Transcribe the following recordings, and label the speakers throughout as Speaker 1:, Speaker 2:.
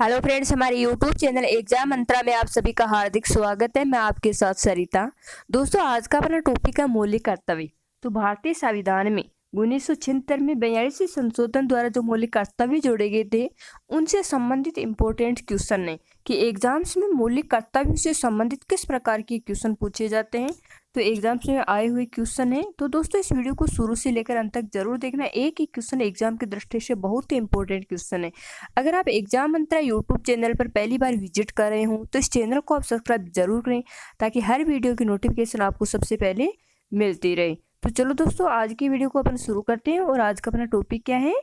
Speaker 1: Hello friends, हमारे YouTube channel exam मंत्रा में आप सभी का हार्दिक स्वागत है। मैं आपके साथ सरिता। दोस्तों, आज का अपना टॉपिक है मौलिक कर्तव्य। तो भारतीय संविधान में 1976 में 42वें संशोधन द्वारा जो मौलिक कर्तव्य जोड़े गए थे, उनसे संबंधित इम्पोर्टेंट क्वेश्चन है कि एग्जाम्स में मौलिक कर्तव्य से संबंधित किस प्रकार के क्वेश्चन पूछे जाते हैं। तो एग्जाम्स में आए हुए क्वेश्चन है। तो दोस्तों, इस वीडियो को शुरू से लेकर अंत तक जरूर देखना। एक ही क्वेश्चन एग्जाम की दृष्टि से बहुत ही इंपॉर्टेंट क्वेश्चन है। अगर आप एग्जाम मंत्रा यूट्यूब चैनल पर पहली बार विजिट कर रहे हो तो इस चैनल को आप सब्सक्राइब जरूर करें, ताकि हर वीडियो की नोटिफिकेशन आपको सबसे पहले मिलती रहे। तो चलो दोस्तों, आज की वीडियो को अपन शुरू करते हैं। और आज का अपना टॉपिक क्या है?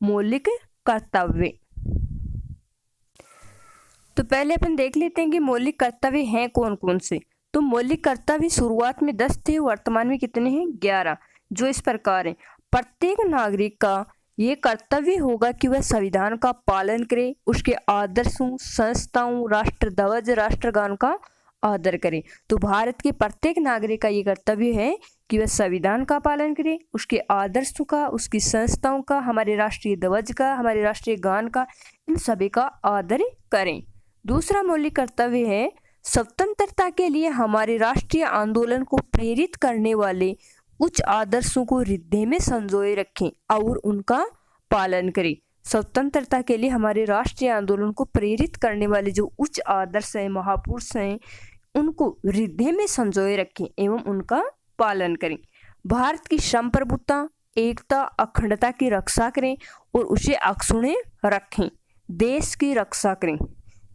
Speaker 1: मौलिक कर्तव्य। तो पहले अपन देख लेते हैं कि मौलिक कर्तव्य हैं कौन कौन से। तो मौलिक कर्तव्य शुरुआत में 10 थे, वर्तमान में कितने हैं? 11, जो इस प्रकार है। प्रत्येक नागरिक का ये कर्तव्य होगा कि वह संविधान का पालन करे, उसके आदर्शों, संस्थाओं, राष्ट्र ध्वज, राष्ट्रगान का आदर करे। तो भारत के प्रत्येक नागरिक का ये कर्तव्य है कि वह संविधान का पालन करे, उसके आदर्शों का, उसकी संस्थाओं का, हमारे राष्ट्रीय ध्वज का, हमारे राष्ट्रीय गान का, इन सभी का आदर करें। दूसरा मौलिक कर्तव्य है स्वतंत्रता के लिए हमारे राष्ट्रीय आंदोलन को प्रेरित करने वाले उच्च आदर्शों को हृदय में संजोए रखें और उनका पालन करें। स्वतंत्रता के लिए हमारे राष्ट्रीय आंदोलन को प्रेरित करने वाले जो उच्च आदर्श हैं, महापुरुष हैं, उनको हृदय में संजोए रखें एवं उनका पालन करें। भारत की संप्रभुता, एकता, अखंडता की रक्षा करें और उसे अक्षुण्ण रखें। देश की रक्षा करें।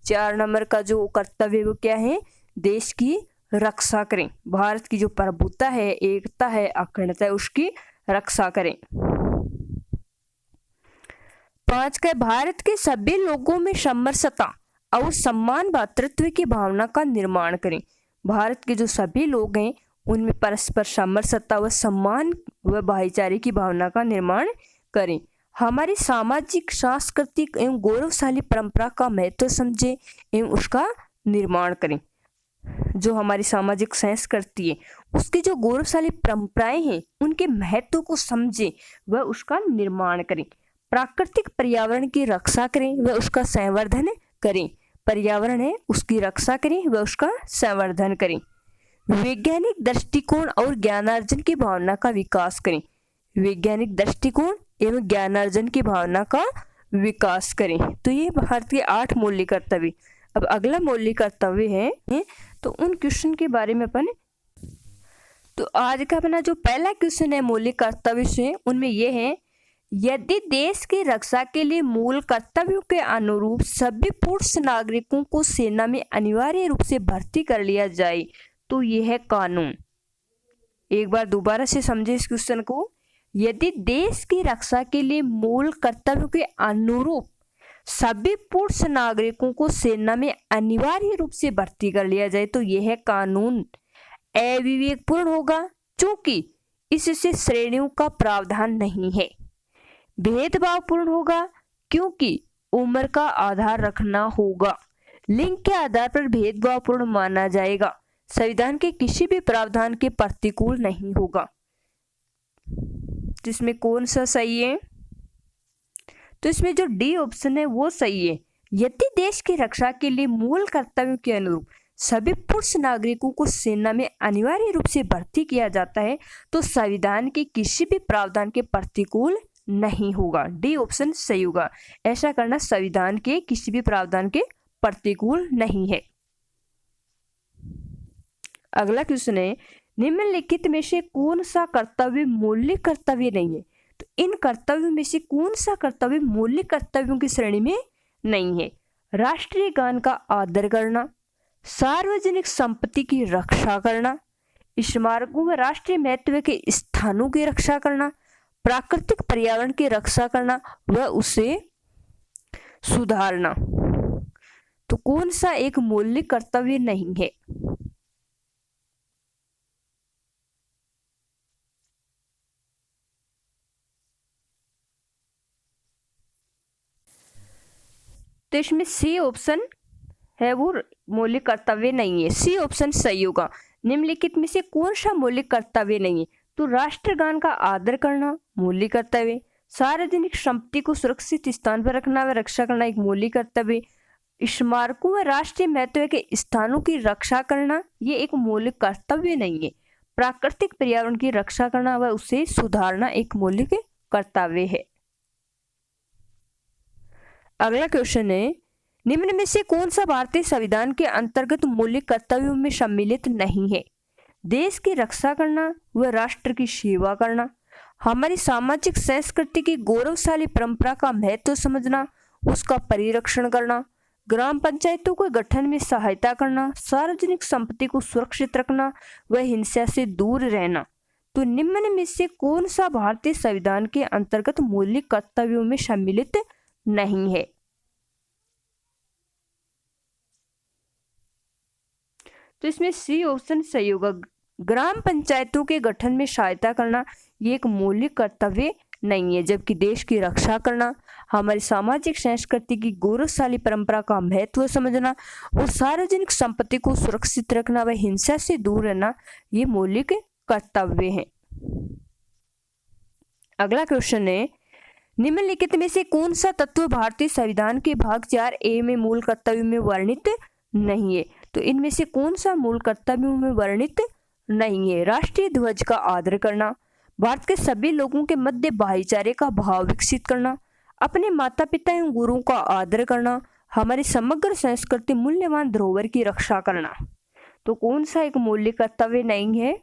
Speaker 1: 4 नंबर का जो कर्तव्य वो क्या है? देश की रक्षा करें। भारत की जो प्रभुता है, एकता है, अखंडता है, उसकी रक्षा करें। 5 का भारत के सभी लोगों में समरसता और सम्मान भातृत्व की भावना का निर्माण करें। भारत के जो सभी लोग हैं उनमें परस्पर समरसता व सम्मान व भाईचारे की भावना का निर्माण करें। हमारी सामाजिक, सांस्कृतिक एवं गौरवशाली परंपरा का महत्व समझे एवं उसका निर्माण करें। जो हमारी सामाजिक संस्कृति है, उसकी जो गौरवशाली परंपराएं हैं, उनके महत्व को समझे व उसका निर्माण करें। प्राकृतिक पर्यावरण की रक्षा करें व उसका संवर्धन करें। पर्यावरण है, उसकी रक्षा करें व उसका संवर्धन करें। वैज्ञानिक दृष्टिकोण और ज्ञानार्जन की भावना का विकास करें। वैज्ञानिक दृष्टिकोण एवं ज्ञानार्जन की भावना का विकास करें। तो ये भारत के 8 मौलिक कर्तव्य। अब अगला मौलिक कर्तव्य है तो उन क्वेश्चन के बारे में अपन, तो आज का अपना जो पहला क्वेश्चन है मौलिक कर्तव्य से, उनमें यह है, यदि देश की रक्षा के लिए मूल कर्तव्यों के अनुरूप सभी पुरुष नागरिकों को सेना में अनिवार्य रूप से भर्ती कर लिया जाए तो यह है कानून। एक बार दोबारा से समझे इस क्वेश्चन को। यदि देश की रक्षा के लिए मूल कर्तव्यों के अनुरूप सभी पुरुष नागरिकों को सेना में अनिवार्य रूप से भर्ती कर लिया जाए तो यह कानून अविवेकपूर्ण होगा, क्योंकि इससे श्रेणियों का प्रावधान नहीं है। भेदभावपूर्ण होगा, क्योंकि उम्र का आधार रखना होगा। लिंग के आधार पर भेदभावपूर्ण माना जाएगा। संविधान के किसी भी प्रावधान के प्रतिकूल नहीं होगा। जिसमें कौन सा सही है? तो इसमें जो डी ऑप्शन है वो सही है। यदि देश की रक्षा के लिए मूल कर्तव्यों के अनुरूप सभी पुरुष नागरिकों को सेना में अनिवार्य रूप से भर्ती किया जाता है तो संविधान के किसी भी प्रावधान के प्रतिकूल नहीं होगा। डी ऑप्शन सही होगा। ऐसा करना संविधान के किसी भी प्रावधान के प्रतिकूल नहीं है। अगला क्वेश्चन है, निम्नलिखित में से कौन सा कर्तव्य मौलिक कर्तव्य नहीं है? तो इन कर्तव्यों में से कौन सा कर्तव्य मौलिक कर्तव्यों की श्रेणी में नहीं है? राष्ट्रीय गान का आदर करना, सार्वजनिक संपत्ति की रक्षा करना, स्मारकों व राष्ट्रीय महत्व के स्थानों की रक्षा करना, प्राकृतिक पर्यावरण की रक्षा करना व उसे सुधारना। तो कौन सा एक मौलिक कर्तव्य नहीं है? तो इसमें सी ऑप्शन है वो मौलिक कर्तव्य नहीं है। सी ऑप्शन सही होगा। निम्नलिखित में से कौन सा मौलिक कर्तव्य नहीं है? तो राष्ट्रगान का आदर करना मौलिक कर्तव्य, सार्वजनिक संपत्ति को सुरक्षित स्थान पर रखना व रक्षा करना एक मौलिक कर्तव्य, स्मारकों व राष्ट्रीय महत्व के स्थानों की रक्षा करना ये एक मौलिक कर्तव्य नहीं है। प्राकृतिक पर्यावरण की रक्षा करना व उसे सुधारना एक मौलिक कर्तव्य है। अगला क्वेश्चन है, निम्न में से कौन सा भारतीय संविधान के अंतर्गत मौलिक कर्तव्यों में सम्मिलित नहीं है? देश की रक्षा करना व राष्ट्र की सेवा करना, हमारी सामाजिक संस्कृति की गौरवशाली परंपरा का महत्व समझना, उसका परिरक्षण करना, ग्राम पंचायतों के गठन में सहायता करना, सार्वजनिक संपत्ति को सुरक्षित रखना व हिंसा से दूर रहना। तो निम्न में से कौन सा भारतीय संविधान के अंतर्गत मौलिक कर्तव्यों में सम्मिलित नहीं है? तो इसमें सी ऑप्शन सही होगा। ग्राम पंचायतों के गठन में सहायता करना ये एक मौलिक कर्तव्य नहीं है, जबकि देश की रक्षा करना, हमारी सामाजिक संस्कृति की गौरवशाली परंपरा का महत्व समझना और सार्वजनिक संपत्ति को सुरक्षित रखना व हिंसा से दूर रहना ये मौलिक कर्तव्य हैं। अगला क्वेश्चन है, निम्नलिखित में से कौन सा तत्व भारतीय संविधान के भाग 4A में मूल कर्तव्यों में वर्णित नहीं है? तो इनमें से कौन सा मूल कर्तव्यों में वर्णित नहीं है? राष्ट्रीय ध्वज का आदर करना, भारत के सभी लोगों के मध्य भाईचारे का भाव विकसित करना, अपने माता पिता एवं गुरुओं का आदर करना, हमारी समग्र संस्कृति मूल्यवान धरोहर की रक्षा करना। तो कौन सा एक मौलिक कर्तव्य नहीं है?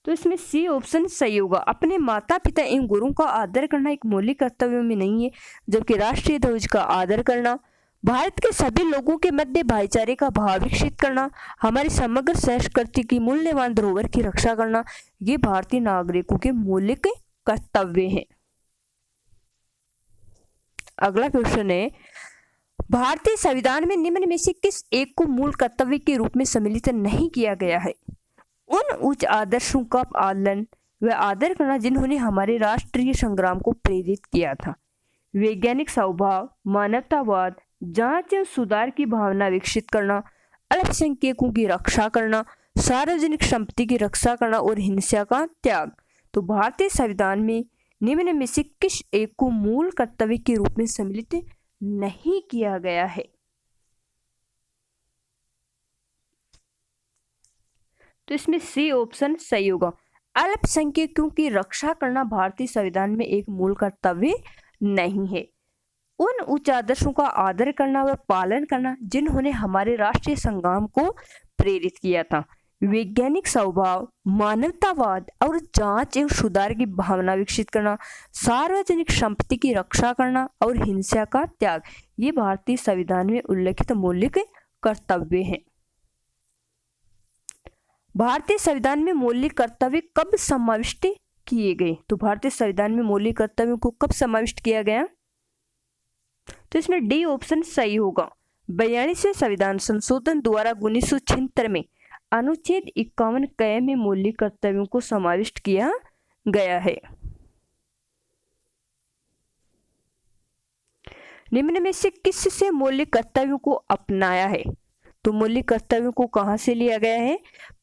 Speaker 1: तो इसमें सी ऑप्शन सही होगा। अपने माता पिता एवं गुरुओं का आदर करना एक मौलिक कर्तव्यों में नहीं है, जबकि राष्ट्रीय ध्वज का आदर करना, भारत के सभी लोगों के मध्य भाईचारे का भाव विकसित करना, हमारी समग्र संस्कृति की मूल्यवान धरोहर की रक्षा करना ये भारतीय नागरिकों के मौलिक कर्तव्य हैं। अगला क्वेश्चन है, भारतीय संविधान में निम्न में से किस एक को मूल कर्तव्य के रूप में सम्मिलित नहीं किया गया है? उन उच्च आदर्शों का पालन व आदर करना जिन्होंने हमारे राष्ट्रीय संग्राम को प्रेरित किया था। वैज्ञानिक स्वभाव, मानवतावाद, जांच एवं सुधार की भावना विकसित करना, अल्पसंख्यकों की रक्षा करना, सार्वजनिक संपत्ति की रक्षा करना और हिंसा का त्याग। तो भारतीय संविधान में निम्न में से किस एक को मूल कर्तव्य के रूप में सम्मिलित नहीं किया गया है? तो इसमें सी ऑप्शन सही होगा। अल्पसंख्यकों की रक्षा करना भारतीय संविधान में एक मूल कर्तव्य नहीं है। उन उच्च आदर्शों का आदर करना व पालन करना जिन्होंने हमारे राष्ट्रीय संग्राम को प्रेरित किया था। वैज्ञानिक स्वभाव, मानवतावाद और जांच एवं सुधार की भावना विकसित करना, सार्वजनिक संपत्ति की रक्षा करना और हिंसा का त्याग ये भारतीय संविधान में उल्लिखित मौलिक कर्तव्य हैं। भारतीय संविधान में मौलिक कर्तव्य कब समाविष्ट किए गए? तो भारतीय संविधान में मौलिक कर्तव्यों को कब समाविष्ट किया गया? तो इसमें डी ऑप्शन सही होगा। 42वें संविधान संशोधन द्वारा 1976 में अनुच्छेद 51 क में मौलिक कर्तव्यों को समाविष्ट किया गया है। निम्न में से किससे मौलिक कर्तव्यों को अपनाया है? तो मौलिक कर्तव्यों को कहां से लिया गया है?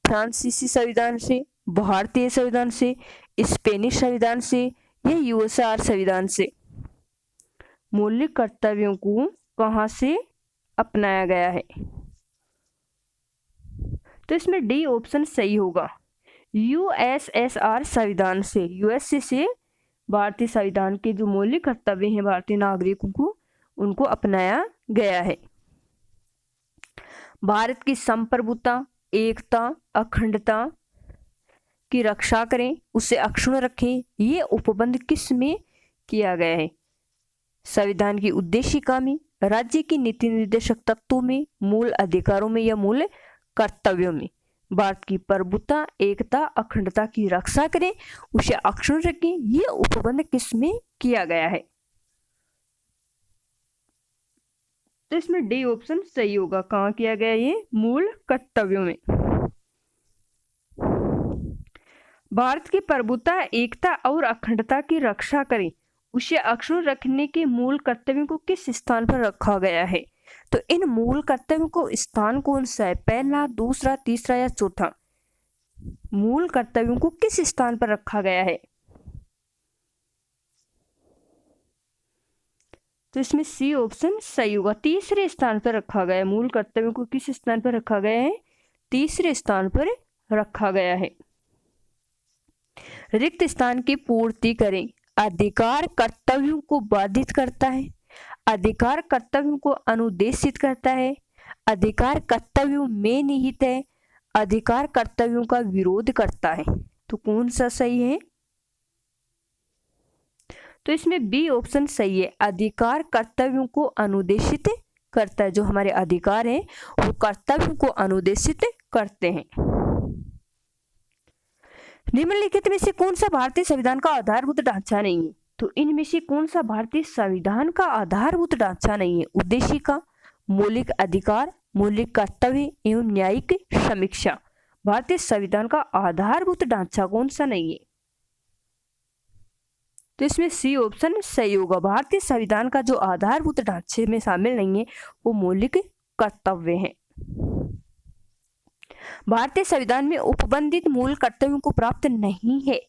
Speaker 1: फ्रांसीसी संविधान से, भारतीय संविधान से, स्पेनिश संविधान से या यूएसआर संविधान से? मौलिक कर्तव्यों को कहां से अपनाया गया है? तो इसमें डी ऑप्शन सही होगा। यूएसएसआर संविधान से, यूएसए से भारतीय संविधान के जो मौलिक कर्तव्य हैं भारतीय नागरिकों को उनको अपनाया गया है। भारत की संप्रभुता, एकता, अखंडता की रक्षा करें, उसे अक्षुण्ण रखें ये उपबंध किस में किया गया है? संविधान की उद्देशिका में, राज्य की नीति निर्देशक तत्वों में, मूल अधिकारों में या मूल कर्तव्यों में? भारत की प्रभुता, एकता, अखंडता की रक्षा करें, उसे अक्षुण्ण रखें ये उपबंध किस में किया गया है? तो इसमें डी ऑप्शन सही होगा। कहाँ किया गया ये? मूल कर्तव्यों में। भारत की प्रभुता, एकता और अखंडता की रक्षा करें, उसे अक्षुण्ण रखने के मूल कर्तव्यों को किस स्थान पर रखा गया है? तो इन मूल कर्तव्यों को स्थान कौन सा है? पहला, दूसरा, तीसरा या चौथा? मूल कर्तव्यों को किस स्थान पर रखा गया है? तो इसमें सी ऑप्शन सही होगा। तीसरे स्थान पर रखा गया है, मूल कर्तव्यों को किस स्थान पर रखा गया है? तीसरे स्थान पर रखा गया है। रिक्त स्थान की पूर्ति करें। अधिकार कर्तव्यों को बाधित करता है, अधिकार कर्तव्यों को अनुदेशित करता है, अधिकार कर्तव्यों में निहित है, अधिकार कर्तव्यों का विरोध करता है। तो कौन सा सही है? तो इसमें बी ऑप्शन सही है। अधिकार कर्तव्यों को अनुदेशित करता है। जो हमारे अधिकार हैं वो कर्तव्यों को अनुदेशित करते हैं। निम्नलिखित में से कौन सा भारतीय संविधान का आधारभूत ढांचा नहीं है? तो इनमें से कौन सा भारतीय संविधान का आधारभूत ढांचा नहीं है? उद्देशिका, मौलिक अधिकार, मौलिक कर्तव्य एवं न्यायिक समीक्षा। भारतीय संविधान का आधारभूत ढांचा कौन सा नहीं है? तो इसमें सी ऑप्शन सही होगा। भारतीय संविधान का जो आधारभूत ढांचे में शामिल नहीं है वो मौलिक कर्तव्य है। भारतीय संविधान में उपबंधित मूल कर्तव्यों को प्राप्त नहीं है।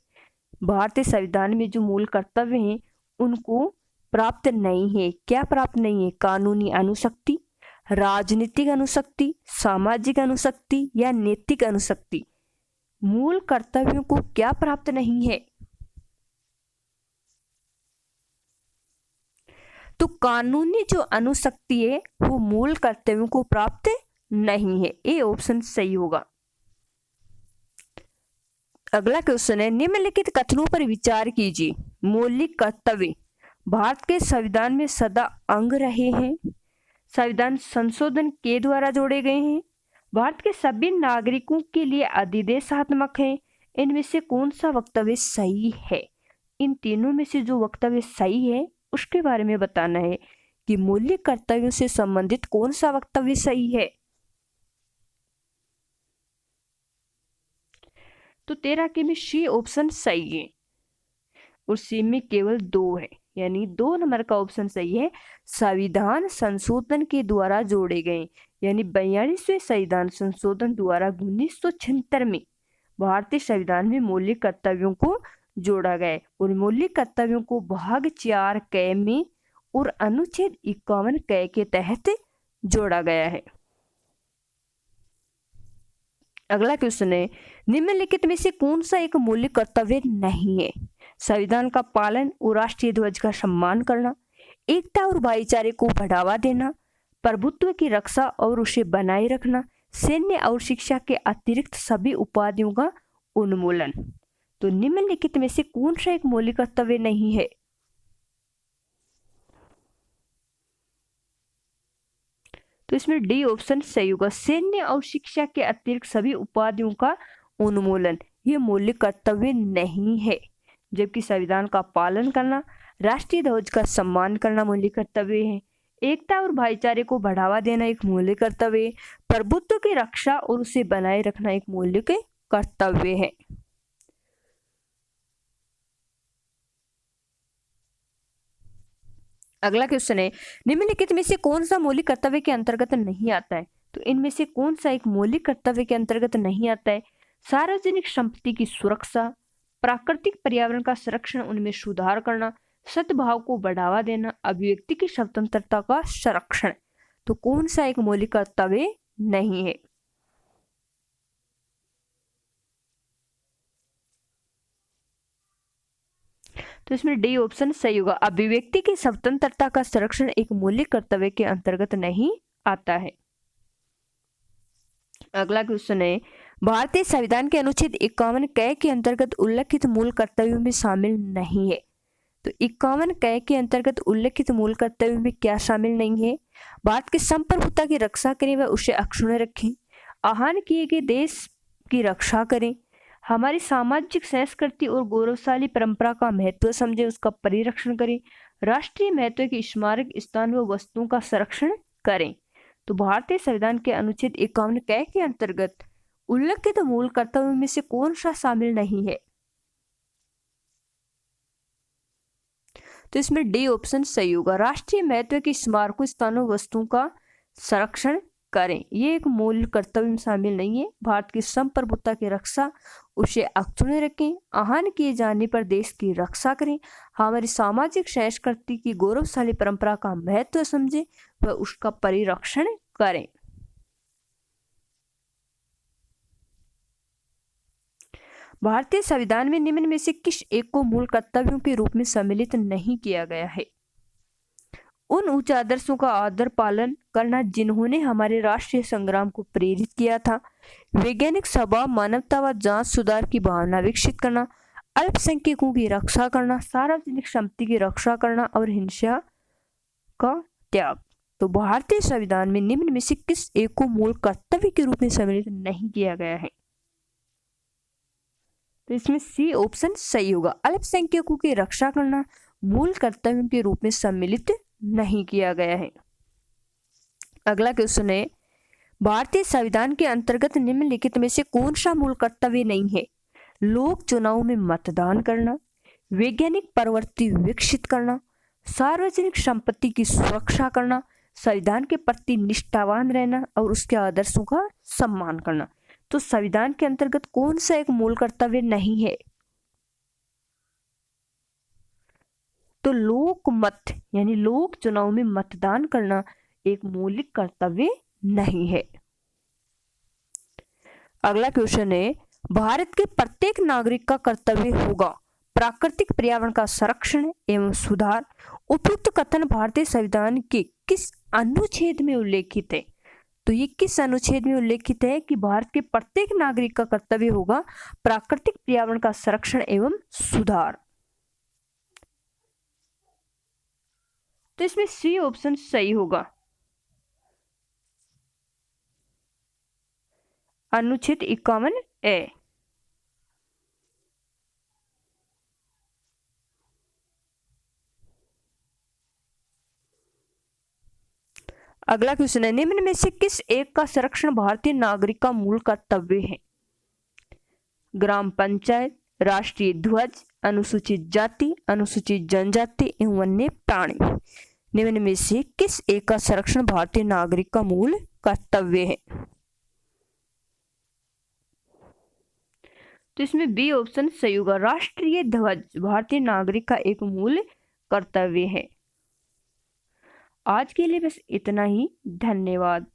Speaker 1: भारतीय संविधान में जो मूल कर्तव्य हैं उनको प्राप्त नहीं है। क्या प्राप्त नहीं है? कानूनी अनुशक्ति, राजनीतिक अनुशक्ति, सामाजिक अनुशक्ति या नैतिक अनुशक्ति। मूल कर्तव्यों को क्या प्राप्त नहीं है? तो कानूनी जो अनुशक्ति है वो मूल कर्तव्यों को प्राप्त नहीं है। ए ऑप्शन सही होगा। अगला क्वेश्चन है, निम्नलिखित कथनों पर विचार कीजिए। मौलिक कर्तव्य भारत के संविधान में सदा अंग रहे हैं, संविधान संशोधन के द्वारा जोड़े गए हैं, भारत के सभी नागरिकों के लिए अधिदेशात्मक है। इनमें से कौन सा वक्तव्य सही है? इन तीनों में से जो वक्तव्य सही है उसके बारे में बताना है कि मौलिक कर्तव्यों से संबंधित कौन सा वक्तव्य सही है। तो 13 के में सी ऑप्शन सही है और सी में केवल 2 है, यानी 2 नंबर का ऑप्शन सही है। संविधान संशोधन के द्वारा जोड़े गए, यानी 42वें संविधान संशोधन द्वारा 1976 में भारतीय संविधान में मौलिक कर्तव्यों को जोड़ा गया और मौलिक कर्तव्यों को भाग 4 क में और अनुच्छेद 51 क के तहत जोड़ा गया है। अगला क्वेश्चन है, निम्नलिखित में से कौन सा एक मौलिक कर्तव्य नहीं है? संविधान का पालन और राष्ट्रीय ध्वज का सम्मान करना, एकता और भाईचारे को बढ़ावा देना, प्रभुत्व की रक्षा और उसे बनाए रखना, सैन्य और शिक्षा के अतिरिक्त सभी उपाधियों का उन्मूलन। तो निम्नलिखित में से कौन सा एक मौलिक कर्तव्य नहीं है? तो इसमें डी ऑप्शन सही होगा। सैन्य और शिक्षा के अतिरिक्त सभी उपाधियों का उन्मूलन ये मौलिक कर्तव्य नहीं है, जबकि संविधान का पालन करना, राष्ट्रीय ध्वज का सम्मान करना मौलिक कर्तव्य है, एकता और भाईचारे को बढ़ावा देना एक मौलिक कर्तव्य है, प्रभुत्व की रक्षा और उसे बनाए रखना एक मौलिक कर्तव्य है। अगला क्वेश्चन है, निम्नलिखित में से कौन सा मौलिक कर्तव्य के अंतर्गत नहीं आता है? तो इनमें से कौन सा एक मौलिक कर्तव्य के अंतर्गत नहीं आता है? सार्वजनिक संपत्ति की सुरक्षा, प्राकृतिक पर्यावरण का संरक्षण, उनमें सुधार करना, सद्भाव को बढ़ावा देना, अभिव्यक्ति की स्वतंत्रता का संरक्षण। तो कौन सा एक मौलिक कर्तव्य नहीं है? तो इसमें डी ऑप्शन सही होगा। अभिव्यक्ति की स्वतंत्रता का संरक्षण एक मौलिक कर्तव्य के अंतर्गत नहीं आता है। अगला क्वेश्चन है, भारतीय संविधान के अनुच्छेद 51 क के अंतर्गत उल्लेखित मूल कर्तव्यों में शामिल नहीं है। तो 51 क के अंतर्गत उल्लेखित मूल कर्तव्यों में क्या शामिल नहीं है? भारत की संप्रभुता की रक्षा करें व उसे अक्षुण्ण रखें, आहन किए गए देश की रक्षा करें, हमारी सामाजिक संस्कृति और गौरवशाली परंपरा का महत्व समझे, उसका परिरक्षण करें, राष्ट्रीय महत्व के स्मारक स्थान व वस्तुओं का संरक्षण करें। तो भारतीय संविधान के अनुच्छेद 51 क के अंतर्गत उल्लेखित मूल कर्तव्यों में से कौन सा शामिल नहीं है? तो इसमें डी ऑप्शन सही होगा। राष्ट्रीय महत्व के स्मारकों, स्थानों, वस्तुओं का संरक्षण करें, ये एक मूल कर्तव्य में शामिल नहीं है। भारत की संप्रभुता की रक्षा उसे अक्षुण्ण रखें, आहन किए जाने पर देश की रक्षा करें, हमारी सामाजिक संस्कृति की गौरवशाली परंपरा का महत्व समझें व उसका परिरक्षण करें। भारतीय संविधान में निम्न में से किस एक को मूल कर्तव्यों के रूप में सम्मिलित नहीं किया गया है? उन उच्च आदर्शों का आदर पालन करना जिन्होंने हमारे राष्ट्रीय संग्राम को प्रेरित किया था, वैज्ञानिक स्वभाव, मानवता व जांच सुधार की भावना विकसित करना, अल्पसंख्यकों की रक्षा करना, सार्वजनिक संपत्ति की रक्षा करना और हिंसा का त्याग। तो भारतीय संविधान में निम्न में से किस एक को मूल कर्तव्य के रूप में सम्मिलित नहीं किया गया है? तो इसमें सी ऑप्शन सही होगा। अल्पसंख्यकों की रक्षा करना मूल कर्तव्यों के रूप में सम्मिलित नहीं किया गया है। अगला क्वेश्चन है, भारतीय संविधान के अंतर्गत निम्नलिखित में से कौन सा मूल कर्तव्य नहीं है? लोक चुनाव में मतदान करना, वैज्ञानिक प्रवृत्ति विकसित करना, सार्वजनिक संपत्ति की सुरक्षा करना, संविधान के प्रति निष्ठावान रहना और उसके आदर्शों का सम्मान करना। तो संविधान के अंतर्गत कौन सा एक मूल कर्तव्य नहीं है? तो लोक मत यानी लोक चुनाव में मतदान करना एक मौलिक कर्तव्य नहीं है। अगला क्वेश्चन है, भारत के प्रत्येक नागरिक का कर्तव्य होगा प्राकृतिक पर्यावरण का संरक्षण एवं सुधार। उपयुक्त कथन भारतीय संविधान के किस अनुच्छेद में उल्लेखित है? तो ये किस अनुच्छेद में उल्लेखित है कि भारत के प्रत्येक नागरिक का कर्तव्य होगा प्राकृतिक पर्यावरण का संरक्षण एवं सुधार? तो इसमें सी ऑप्शन सही होगा। अनुच्छेद 51A। अगला क्वेश्चन है, निम्न में से किस एक का संरक्षण भारतीय नागरिक का मूल कर्तव्य है? ग्राम पंचायत, राष्ट्रीय ध्वज, अनुसूचित जाति, अनुसूचित जनजाति एवं वन्य प्राणी। निम्न में से किस एक का संरक्षण भारतीय नागरिक का मूल कर्तव्य है? तो इसमें बी ऑप्शन सही होगा। राष्ट्रीय ध्वज भारतीय नागरिक का एक मूल कर्तव्य है। आज के लिए बस इतना ही। धन्यवाद।